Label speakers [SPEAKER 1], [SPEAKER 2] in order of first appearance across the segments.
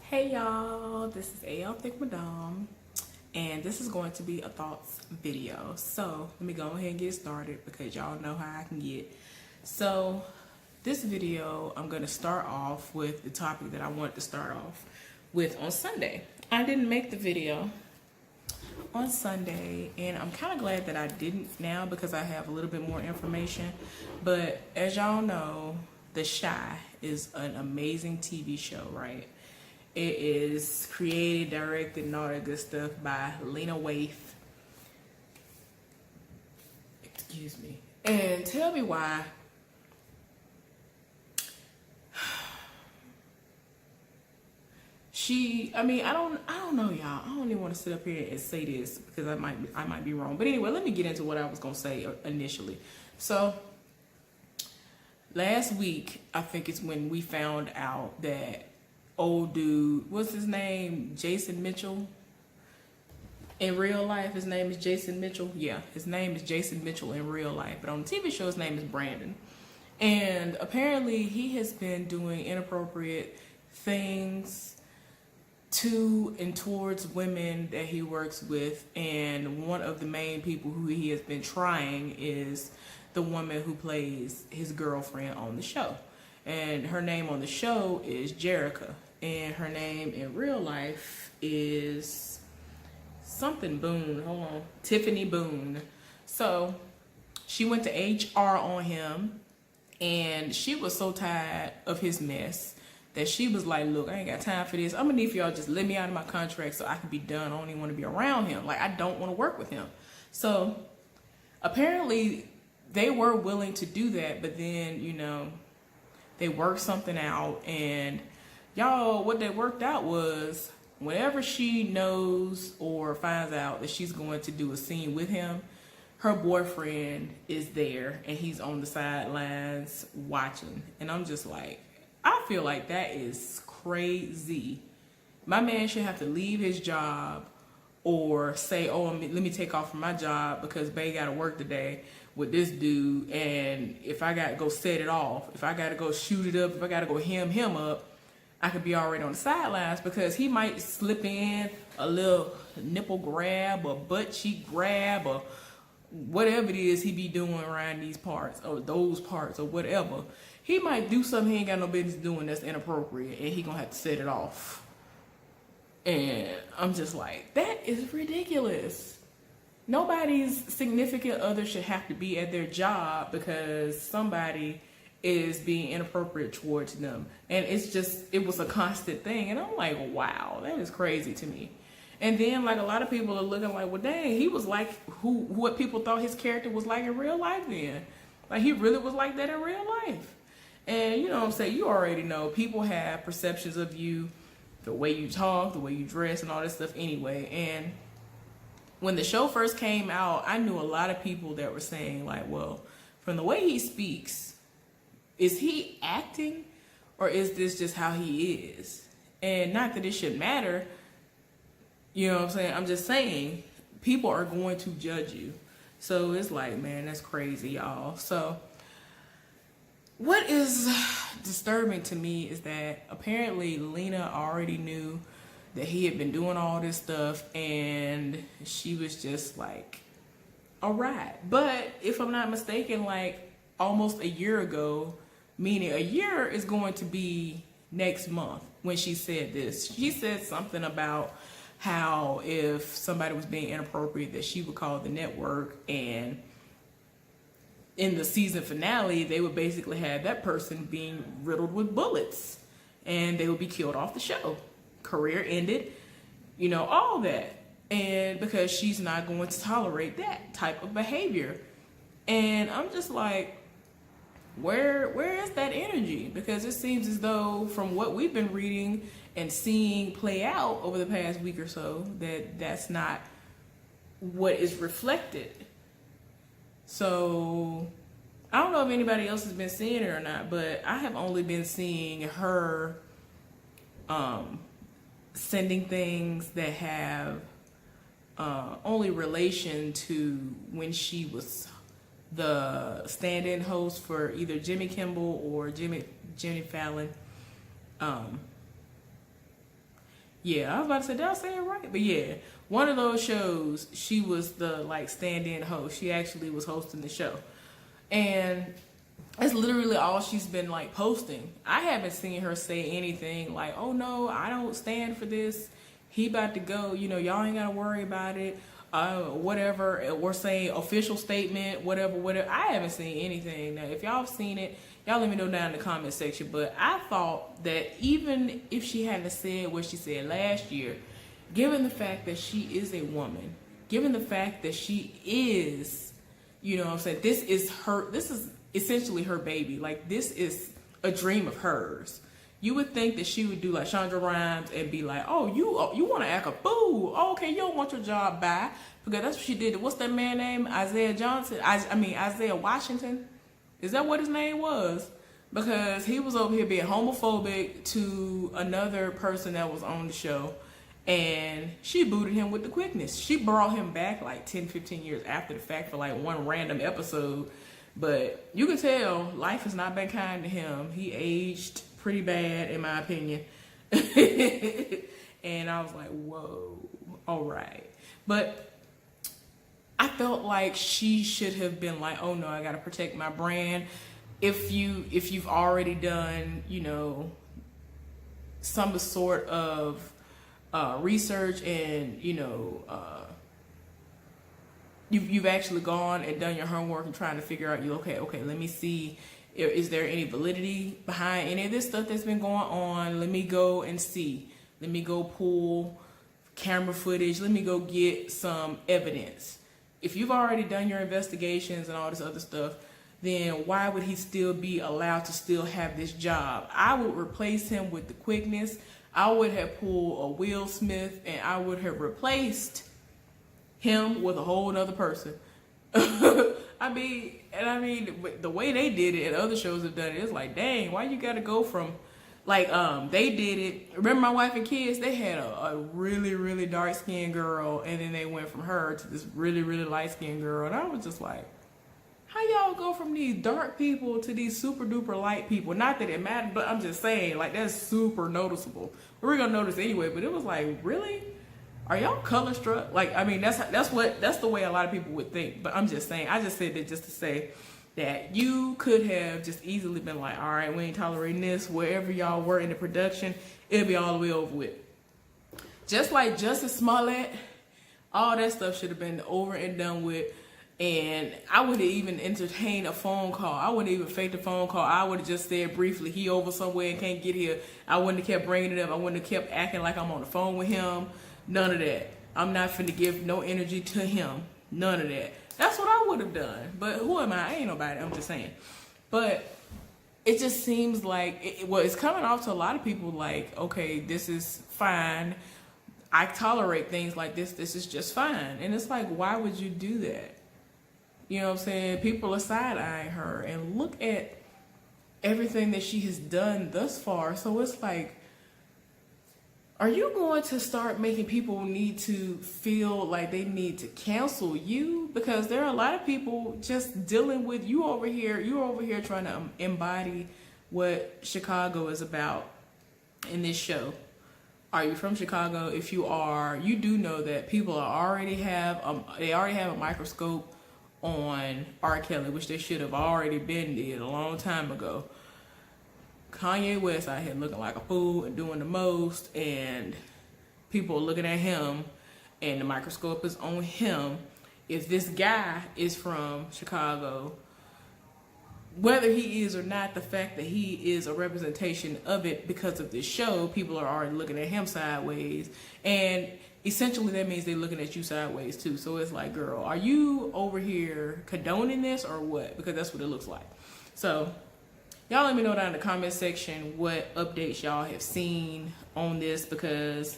[SPEAKER 1] Hey y'all, this is AL Thick Madame, and this is going to be a thoughts video. So let me go ahead and get started because y'all know how I can get. So this video, I'm going to start off with the topic that I wanted to start off with on Sunday. I didn't make the video on Sunday, and I'm kind of glad that I didn't now because I have a little bit more information. But as y'all know, The Chi is an amazing TV show, right? It is created, directed, and all that good stuff by Lena Waithe. Excuse me. And tell me why I don't know, y'all. I don't even want to sit up here and say this because I might be wrong. But anyway, let me get into what I was gonna say initially. So last week, I think it's when we found out that old dude, what's his name? Jason Mitchell. In real life, his name is Jason Mitchell. Yeah, his name is Jason Mitchell in real life. But on the TV show, his name is Brandon. And apparently, he has been doing inappropriate things to and towards women that he works with. And one of the main people who he has been trying is the woman who plays his girlfriend on the show. And her name on the show is Jerica. And her name in real life is something Boone. Hold on. Tiffany Boone. So she went to HR on him, and she was so tired of his mess that she was like, look, I ain't got time for this. I'm gonna need for y'all just let me out of my contract so I can be done. I don't even want to be around him. Like, I don't want to work with him. So apparently they were willing to do that, but then, you know, they worked something out, and y'all, what they worked out was whenever she knows or finds out that she's going to do a scene with him, her boyfriend is there and he's on the sidelines watching. And I'm just like, I feel like that is crazy. My man should have to leave his job or say, oh, let me take off from my job because bae got to work today with this dude, and if I got to go set it off, if I got to go shoot it up, if I got to go hem him up, I could be already on the sidelines because he might slip in a little nipple grab or butt cheek grab or whatever it is he be doing around these parts or those parts or whatever. He might do something he ain't got no business doing that's inappropriate, and he gonna have to set it off. And I'm just like, that is ridiculous. Nobody's significant other should have to be at their job because somebody is being inappropriate towards them. And it was a constant thing. And I'm like, wow, that is crazy to me. And then, like, a lot of people are looking like, well, dang, he was like what people thought his character was like in real life then. Like, he really was like that in real life. And, you know what I'm saying? You already know people have perceptions of you, the way you talk, the way you dress, and all this stuff anyway. And when the show first came out, I knew a lot of people that were saying, like, well, from the way he speaks, is he acting or is this just how he is? And not that it should matter, you know what I'm saying? I'm just saying people are going to judge you. So it's like, man, that's crazy, y'all. So what is disturbing to me is that apparently Lena already knew that he had been doing all this stuff, and she was just like, all right. But if I'm not mistaken, like almost a year ago, meaning a year is going to be next month when she said this. She said something about how if somebody was being inappropriate that she would call the network, and in the season finale, they would basically have that person being riddled with bullets and they would be killed off the show. Career ended, you know, all that. And because she's not going to tolerate that type of behavior. And I'm just like, where is that energy? Because it seems as though from what we've been reading and seeing play out over the past week or so, that's not what is reflected. So I don't know if anybody else has been seeing it or not, but I have only been seeing her sending things that have only relation to when she was the stand-in host for either Jimmy Kimmel or Jimmy Fallon. Yeah, I was about to say, did I say it right? But yeah, one of those shows, she was the like stand-in host. She actually was hosting the show. And that's literally all she's been like posting. I haven't seen her say anything like, oh no, I don't stand for this. He about to go, you know, y'all ain't gotta worry about it. Whatever, we're saying official statement, whatever. I haven't seen anything. Now, if y'all have seen it, y'all let me know down in the comment section. But I thought that even if she hadn't said what she said last year, given the fact that she is a woman, given the fact that she is, you know what I'm saying, this is essentially her baby. Like, this is a dream of hers. You would think that she would do like Shonda Rhimes and be like, oh, you want to act a fool. Oh, okay, you don't want your job back. Because that's what she did. What's that man name? Isaiah Washington. Is that what his name was? Because he was over here being homophobic to another person that was on the show. And she booted him with the quickness. She brought him back like 10, 15 years after the fact for like one random episode. But you can tell life has not been kind to him. He aged pretty bad, in my opinion. And I was like, whoa, all right. But I felt like she should have been like, oh no, I gotta protect my brand. If you've already done, you know, some sort of research and, you know, you've actually gone and done your homework and trying to figure out, okay, let me see, is there any validity behind any of this stuff that's been going on? Let me go and see. Let me go pull camera footage. Let me go get some evidence. If you've already done your investigations and all this other stuff, then why would he still be allowed to still have this job? I would replace him with the quickness. I would have pulled a Will Smith and I would have replaced him with a whole nother person. I mean, the way they did it and other shows have done it, it's like, dang, why you gotta go from, like, they did it, remember My Wife and Kids? They had a really, really dark-skinned girl, and then they went from her to this really, really light-skinned girl, and I was just like, how y'all go from these dark people to these super-duper light people? Not that it mattered, but I'm just saying, like, that's super noticeable. We're gonna notice anyway, but it was like, really? Are y'all color struck? Like, I mean, that's the way a lot of people would think. But I'm just saying, I just said that just to say that you could have just easily been like, all right, we ain't tolerating this. Wherever y'all were in the production, it'll be all the way over with. Just like Justice Smollett, all that stuff should have been over and done with. And I wouldn't even entertain a phone call. I wouldn't even fake the phone call. I would have just said briefly, he over somewhere and can't get here. I wouldn't have kept bringing it up. I wouldn't have kept acting like I'm on the phone with him. None of that. I'm not finna give no energy to him. None of that. That's what I would have done. But who am I? I ain't nobody. I'm just saying. But it just seems like, it's coming off to a lot of people like, okay, this is fine. I tolerate things like this. This is just fine. And it's like, why would you do that? You know what I'm saying? People are side-eyeing her. And look at everything that she has done thus far. So it's like, are you going to start making people need to feel like they need to cancel you? Because there are a lot of people just dealing with you over here. You're over here trying to embody what Chicago is about in this show. Are you from Chicago? If you are, you do know that people already have a microscope on R. Kelly, which they should have already been did a long time ago. Kanye West out here looking like a fool and doing the most, and people are looking at him, and the microscope is on him. If this guy is from Chicago, whether he is or not, the fact that he is a representation of it because of this show, people are already looking at him sideways, and essentially that means they're looking at you sideways too. So it's like, girl, are you over here condoning this or what? Because that's what it looks like. So y'all let me know down in the comment section what updates y'all have seen on this, because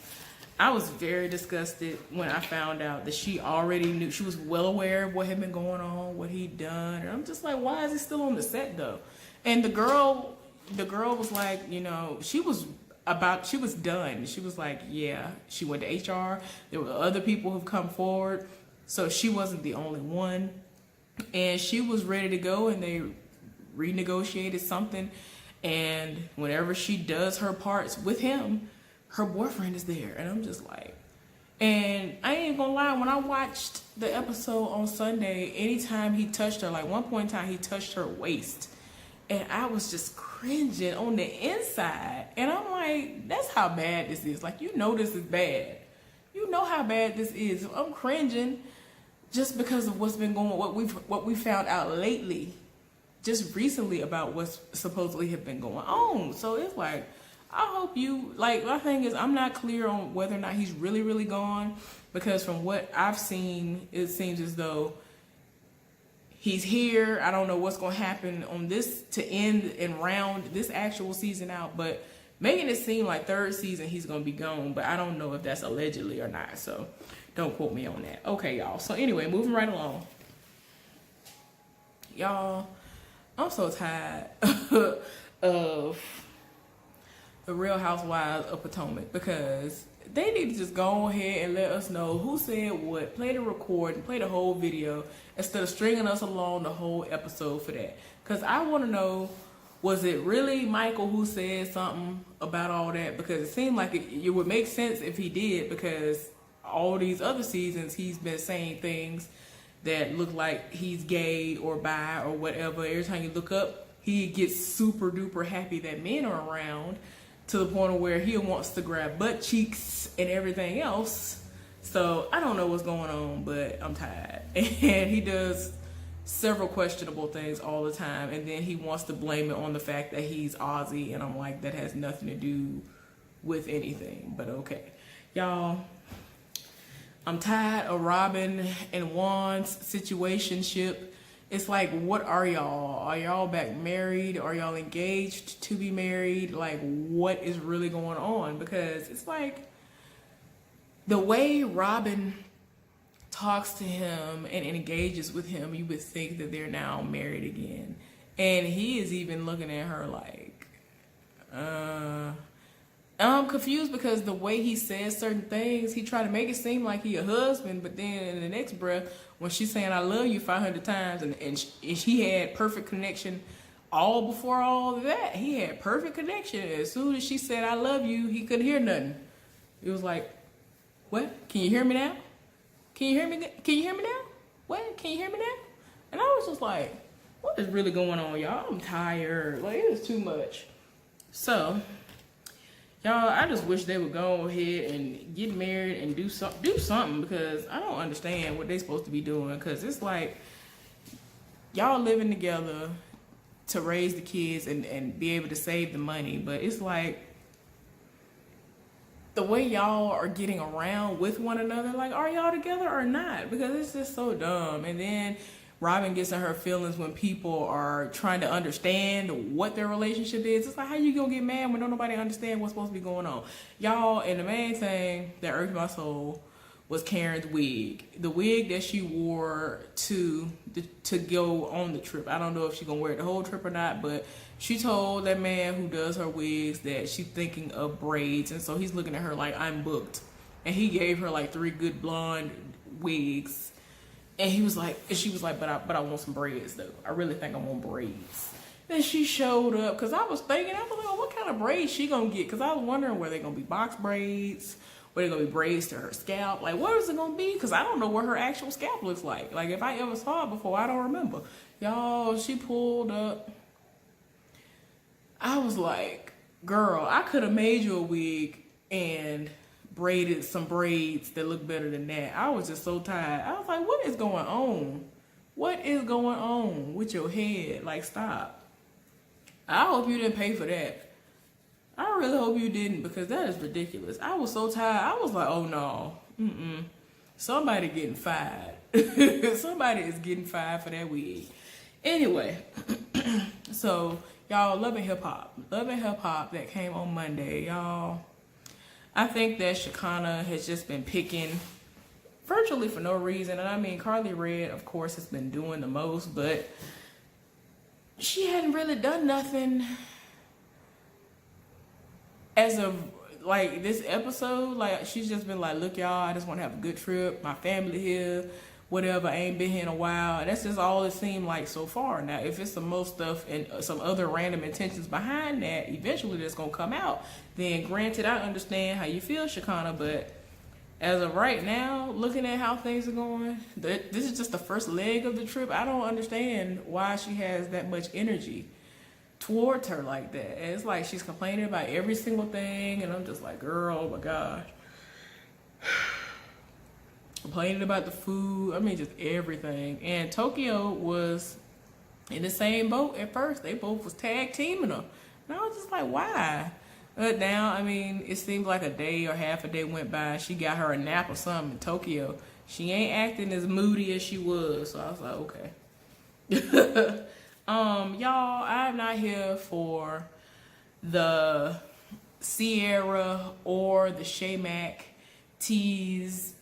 [SPEAKER 1] I was very disgusted when I found out that she already knew. She was well aware of what had been going on, what he'd done. And I'm just like, why is he still on the set though? And the girl was like, you know, she was done. She was like, yeah, she went to HR. There were other people who've come forward. So she wasn't the only one. And she was ready to go, and they renegotiated something. And whenever she does her parts with him, her boyfriend is there. And I'm just like, and I ain't gonna lie, when I watched the episode on Sunday, anytime he touched her, like one point in time he touched her waist, and I was just cringing on the inside. And I'm like, that's how bad this is. Like, you know this is bad. You know how bad this is. I'm cringing just because of what's been going on, what we found out lately, just recently, about what's supposedly have been going on. So it's like, I hope you, like, my thing is, I'm not clear on whether or not he's really, really gone, because from what I've seen, it seems as though he's here. I don't know what's going to happen on this to end and round this actual season out, but making it seem like third season he's going to be gone, but I don't know if that's allegedly or not, so don't quote me on that. Okay, y'all. So anyway, moving right along. Y'all, I'm so tired of the Real Housewives of Potomac, because they need to just go ahead and let us know who said what, play the recording, play the whole video, instead of stringing us along the whole episode for that. Because I want to know, was it really Michael who said something about all that? Because it seemed like it would make sense if he did, because all these other seasons he's been saying things that look like he's gay or bi or whatever. Every time you look up, he gets super duper happy that men are around, to the point of where he wants to grab butt cheeks and everything else. So I don't know what's going on, but I'm tired. And he does several questionable things all the time, and then he wants to blame it on the fact that he's Aussie, and I'm like, that has nothing to do with anything. But okay, y'all, I'm tired of Robin and Juan's situationship. It's like, what are y'all? Are y'all back married? Are y'all engaged to be married? Like, what is really going on? Because it's like, the way Robin talks to him and engages with him, you would think that they're now married again. And he is even looking at her like, I'm confused, because the way he says certain things, he tried to make it seem like he a husband, but then in the next breath, when she's saying I love you 500 times, and he had perfect connection all before all of that. He had perfect connection. As soon as she said I love you, he couldn't hear nothing. It was like, what? Can you hear me now? Can you hear me? Can you hear me now? What? Can you hear me now? And I was just like, what is really going on, y'all? I'm tired. Like, it is too much. So, y'all, I just wish they would go ahead and get married and do something, because I don't understand what they're supposed to be doing. Because it's like, y'all living together to raise the kids and be able to save the money, but it's like, the way y'all are getting around with one another, like, are y'all together or not? Because it's just so dumb. And then Robin gets in her feelings when people are trying to understand what their relationship is. It's like, how you gonna get mad when don't nobody understand what's supposed to be going on? Y'all, and the main thing that irked my soul was Karen's wig. The wig that she wore to go on the trip. I don't know if she's gonna wear it the whole trip or not, but she told that man who does her wigs that she's thinking of braids, and so he's looking at her like, I'm booked. And he gave her like 3 good blonde wigs. And he was like, and she was like, but I want some braids though. I really think I want braids. Then she showed up, because I was thinking, I was like, oh, what kind of braids she gonna get? Because I was wondering, were they gonna be box braids? Were they gonna be braids to her scalp? Like, what is it gonna be? Because I don't know what her actual scalp looks like. Like, if I ever saw it before, I don't remember. Y'all, she pulled up. I was like, girl, I could have made you a wig and braided some braids that look better than that. I was just so tired. I was like, what is going on? What is going on with your head? Like, stop. I hope you didn't pay for that. I really hope you didn't, because that is ridiculous. I was so tired. I was like, oh no. Somebody getting fired. Somebody is getting fired for that wig. Anyway, so y'all, Love and Hip Hop. Love and Hip Hop that came on Monday, y'all. I think that Shekinah has just been picking virtually for no reason. And I mean, Carly Red, of course, has been doing the most, but she hadn't really done nothing as of like this episode. Like, she's just been like, look, y'all, I just want to have a good trip. My family here. whatever, I ain't been here in a while. That's just all it seemed like so far. Now, if it's some more stuff and some other random intentions behind that, eventually that's gonna come out, then granted, I understand how you feel, Shakana, but as of right now, looking at how things are going, this is just the first leg of the trip. I don't understand why she has that much energy towards her like that. And it's like she's complaining about every single thing, and I'm just like, girl, oh my gosh. Complaining about the food, I mean, just everything. And Tokyo was in the same boat at first. They both was tag teaming her. And I was just like, why? But now, I mean, it seems like a day or half a day went by. She got her a nap or something in Tokyo. She ain't acting as moody as she was. So I was like, okay. Y'all, I'm not here for the Sierra or the Shaymac tease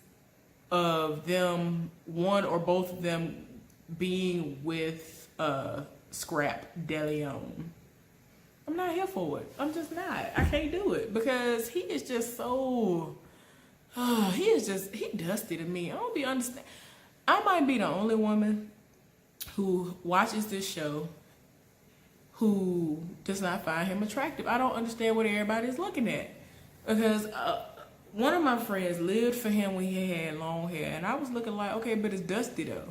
[SPEAKER 1] of them, one or both of them being with Scrap DeLeon. I'm not here for it. I'm just not. I can't do it because he is just so, he dusty to me. I don't be understand. I might be the only woman who watches this show who does not find him attractive. I don't understand what everybody's looking at because one of my friends lived for him when he had long hair, and I was looking like, okay, but it's dusty though.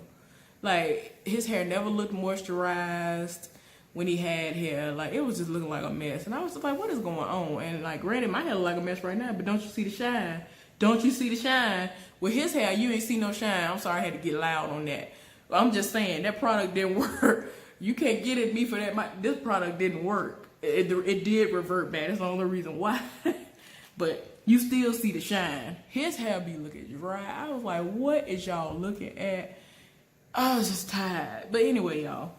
[SPEAKER 1] Like his hair never looked moisturized when he had hair. Like it was just looking like a mess, and I was just like, what is going on? And like, granted, my hair look like a mess right now, but don't you see the shine? Don't you see the shine? With his hair, you ain't see no shine. I'm sorry, I had to get loud on that. But I'm just saying that product didn't work. You can't get at me for that. This product didn't work. It did revert back. That's the only reason why. But you still see the shine. His hair be looking dry. I was like, what is y'all looking at? I was just tired. But anyway, y'all,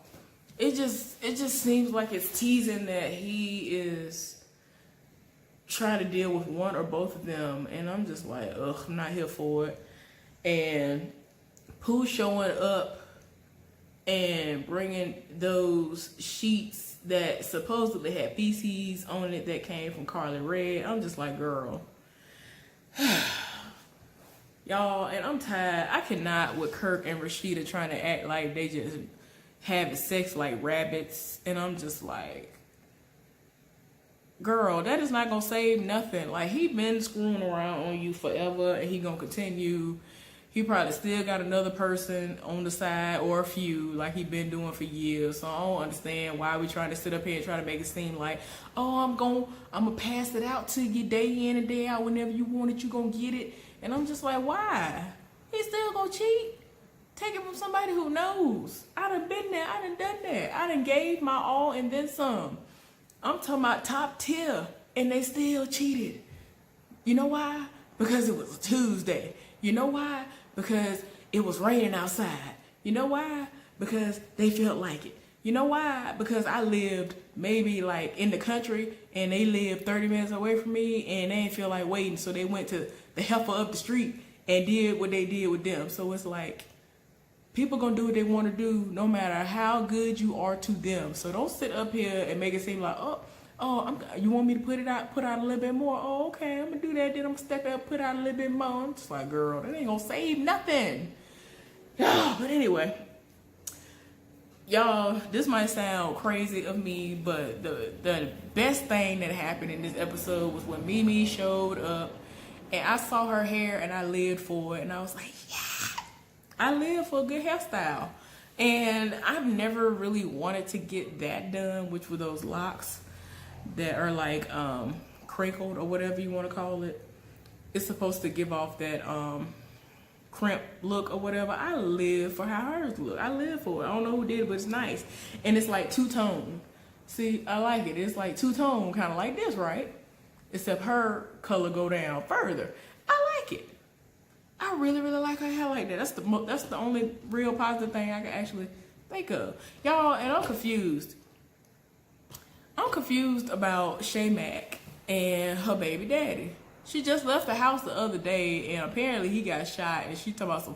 [SPEAKER 1] it just seems like it's teasing that he is trying to deal with one or both of them, and I'm just like, ugh, I'm not here for it. And Pooh showing up and bringing those sheets that supposedly had feces on it that came from Carly Red. I'm just like, girl. Y'all, and I'm tired. I cannot with Kirk and Rashida trying to act like they just having sex like rabbits. And I'm just like, girl, that is not gonna save nothing. Like, he been screwing around on you forever, and he gonna continue. He probably still got another person on the side, or a few, like he been doing for years. So I don't understand why we trying to sit up here and try to make it seem like, oh, I'm gonna pass it out to you day in and day out. Whenever you want it, you gonna get it. And I'm just like, why? He still gonna cheat? Take it from somebody who knows. I done been there. I done done that. I done gave my all and then some. I'm talking about top tier, and they still cheated. You know why? Because it was a Tuesday. You know why? Because it was raining outside. You know why? Because they felt like it. You know why? Because I lived maybe like in the country, and they lived 30 minutes away from me, and they didn't feel like waiting, so they went to the heifer up the street and did what they did with them. So it's like, people gonna do what they want to do no matter how good you are to them. So don't sit up here and make it seem like, you want me to put out a little bit more? Oh, okay, I'm gonna do that. Then I'm gonna step up, put out a little bit more. I'm just like, girl, that ain't gonna save nothing. But anyway, y'all, this might sound crazy of me, but the best thing that happened in this episode was when Mimi showed up, and I saw her hair, and I lived for it, and I was like, yeah, I live for a good hairstyle. And I've never really wanted to get that done, which were those locks that are like crinkled or whatever you want to call it. It's supposed to give off that crimp look or whatever. I live for how hers look. I live for it. I don't know who did it, but it's nice. And it's like two-tone. See, I like it. It's like two-tone, kind of like this, right? Except her color go down further. I like it. I really, really like her hair like that. That's the only real positive thing I can actually think of. Y'all, and I'm confused. I'm confused about Shaymac and her baby daddy. She just left the house the other day, and apparently he got shot, and she talking about some,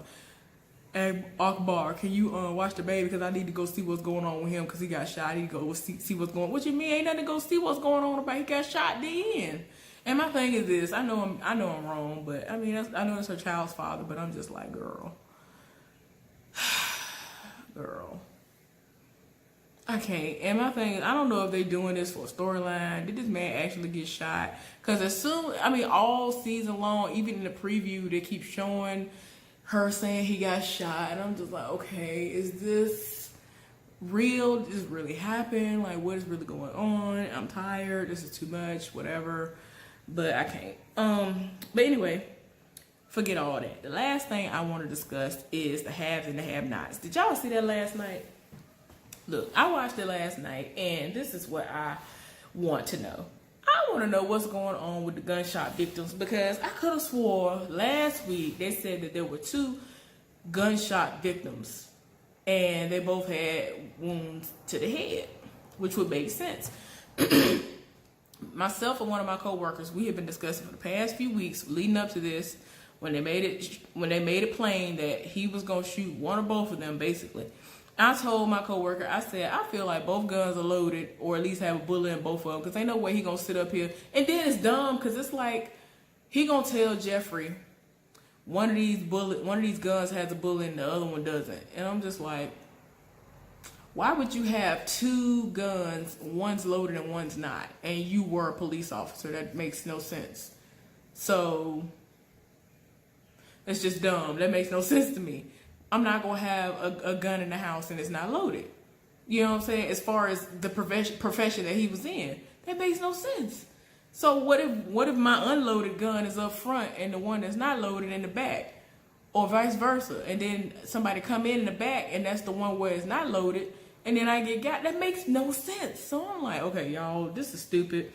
[SPEAKER 1] hey, Akbar, can you watch the baby, because I need to go see what's going on with him, because he got shot. I need to go see what's going on. What you mean? Ain't nothing to go see what's going on about? He got shot then. And my thing is this, I know I'm wrong, but I mean, I know it's her child's father, but I'm just like, girl, girl. I can't. And my thing is, I don't know if they doing this for a storyline. Did this man actually get shot? Because all season long, even in the preview, they keep showing her saying he got shot. And I'm just like, okay, is this real? Does this really happen? Like, what is really going on? I'm tired. This is too much. Whatever. But I can't. But anyway, forget all that. The last thing I want to discuss is the haves and the have-nots. Did y'all see that last night? Look, I watched it last night, and this is what I want to know. I want to know what's going on with the gunshot victims, because I could have swore last week they said that there were 2 gunshot victims, and they both had wounds to the head, which would make sense. Myself and one of my co-workers, we have been discussing for the past few weeks leading up to this, when they made it plain that he was going to shoot one or both of them, basically. I told my coworker, I said, I feel like both guns are loaded, or at least have a bullet in both of them, because ain't no way he gonna sit up here. And then it's dumb, because it's like he gonna tell Jeffrey one of these guns has a bullet and the other one doesn't. And I'm just like, why would you have 2 guns, one's loaded and one's not, and you were a police officer? That makes no sense. So it's just dumb. That makes no sense to me. I'm not going to have a gun in the house and it's not loaded. You know what I'm saying? As far as the profession that he was in, that makes no sense. So what if my unloaded gun is up front and the one that's not loaded in the back, or vice versa? And then somebody come in the back and that's the one where it's not loaded, and then I get got. That makes no sense. So I'm like, okay, y'all, this is stupid.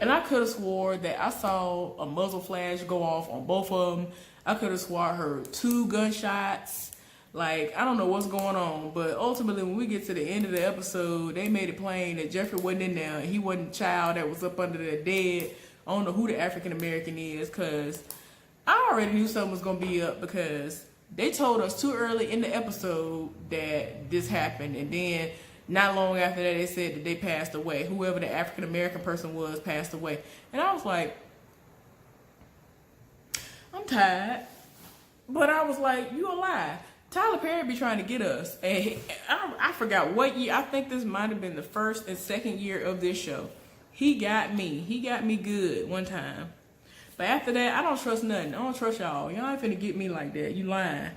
[SPEAKER 1] And I could have swore that I saw a muzzle flash go off on both of them. I could have swore I heard 2 gunshots. Like, I don't know what's going on, but ultimately when we get to the end of the episode, they made it plain that Jeffrey wasn't in there. He wasn't a child that was up under the dead. I don't know who the African American is, because I already knew something was going to be up, because they told us too early in the episode that this happened. And then not long after that, they said that they passed away. Whoever the African American person was passed away. And I was like, I'm tired. But I was like, you alive. Tyler Perry be trying to get us, and I forgot what year. I think this might have been the 1st and 2nd year of this show. He got me good one time. But after that, I don't trust nothing. I don't trust y'all. Y'all ain't finna get me like that. You lying.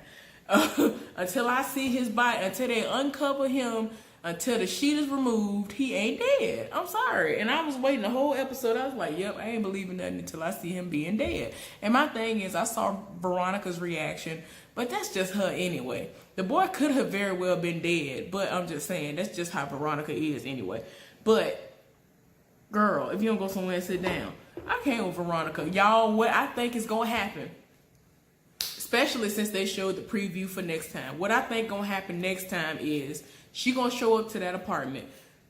[SPEAKER 1] Until I see his body, until they uncover him, until the sheet is removed, he ain't dead. I'm sorry. And I was waiting the whole episode. I was like, yep, I ain't believing nothing until I see him being dead. And my thing is, I saw Veronica's reaction, but that's just her anyway. The boy could have very well been dead, but I'm just saying, that's just how Veronica is anyway. But, girl, if you don't go somewhere and sit down, I can't with Veronica. Y'all, what I think is going to happen, especially since they showed the preview for next time, what I think going to happen next time is she going to show up to that apartment.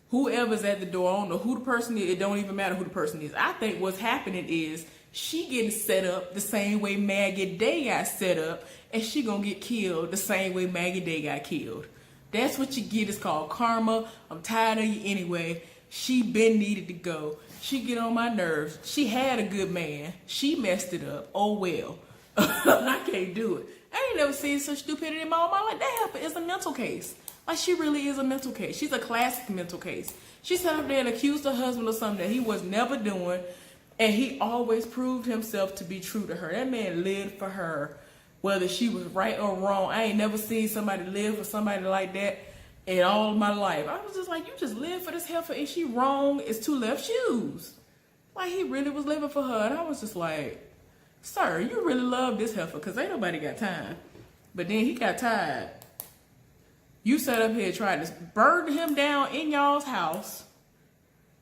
[SPEAKER 1] Whoever's at the door, I don't know who the person is. It don't even matter who the person is. I think what's happening is she getting set up the same way Maggie Day got set up, and she gonna get killed the same way Maggie Day got killed. That's what you get. It's called karma. I'm tired of you anyway. She been needed to go. She get on my nerves. She had a good man. She messed it up. Oh well. I can't do it. I ain't never seen such stupidity in my life. That heifer is a mental case. Like, she really is a mental case. She's a classic mental case. She sat up there and accused her husband of something that he was never doing, and he always proved himself to be true to her. That man lived for her, whether she was right or wrong. I ain't never seen somebody live for somebody like that in all of my life. I was just like, you just live for this heifer. Is she wrong? It's 2 left shoes. Like, he really was living for her. And I was just like, sir, you really love this heifer, because ain't nobody got time. But then he got tired. You sat up here trying to burn him down in y'all's house.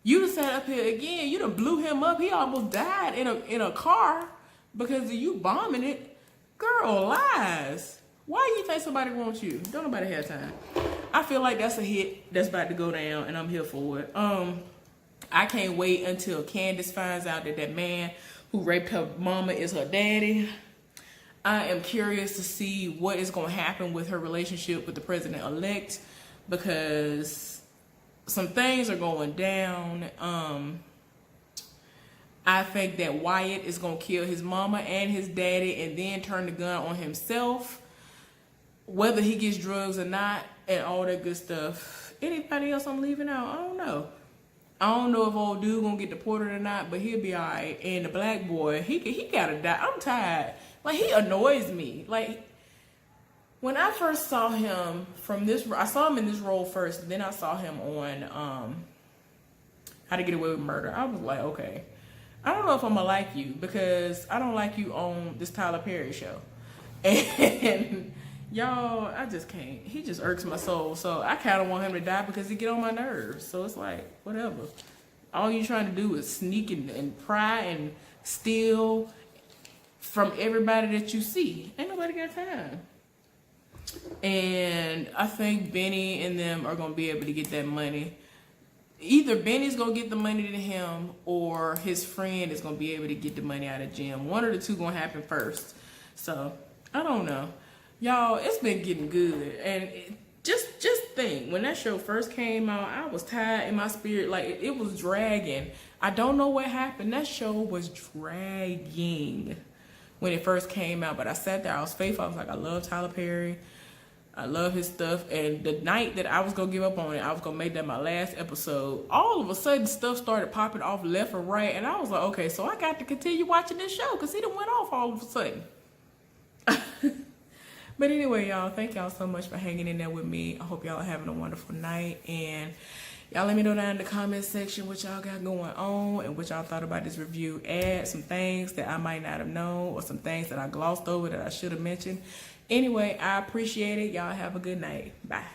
[SPEAKER 1] You done sat up here again. You done blew him up. He almost died in a car because of you bombing it. Girl, lies. Why do you think somebody wants you? Don't nobody have time. I feel like that's a hit that's about to go down, and I'm here for it. I can't wait until Candace finds out that that man who raped her mama is her daddy. I am curious to see what is going to happen with her relationship with the president-elect, because some things are going down. I think that Wyatt is going to kill his mama and his daddy and then turn the gun on himself. Whether he gets drugs or not, and all that good stuff. Anybody else I'm leaving out? I don't know. I don't know if old dude gonna get deported or not, but he'll be alright. And the black boy, he gotta die. I'm tired. Like, he annoys me. Like, when I first saw him I saw him in this role first, then I saw him on How to Get Away with Murder. I was like, okay, I don't know if I'm gonna like you, because I don't like you on this Tyler Perry show. And y'all, I just can't. He just irks my soul. So I kind of want him to die because he get on my nerves. So it's like, whatever. All you trying to do is sneak and pry and steal from everybody that you see. Ain't nobody got time. And I think Benny and them are going to be able to get that money. Either Benny's going to get the money to him, or his friend is going to be able to get the money out of Jim. One of the two going to happen first. So I don't know. Y'all, it's been getting good. And just think, when that show first came out, I was tired in my spirit. Like, it was dragging. I don't know what happened. That show was dragging when it first came out. But I sat there. I was faithful. I was like, I love Tyler Perry. I love his stuff. And the night that I was going to give up on it, I was going to make that my last episode. All of a sudden, stuff started popping off left and right. And I was like, okay, so I got to continue watching this show, because he done went off all of a sudden. But anyway, y'all, thank y'all so much for hanging in there with me. I hope y'all are having a wonderful night. And y'all let me know down in the comment section what y'all got going on and what y'all thought about this review. Add some things that I might not have known, or some things that I glossed over that I should have mentioned. Anyway, I appreciate it. Y'all have a good night. Bye.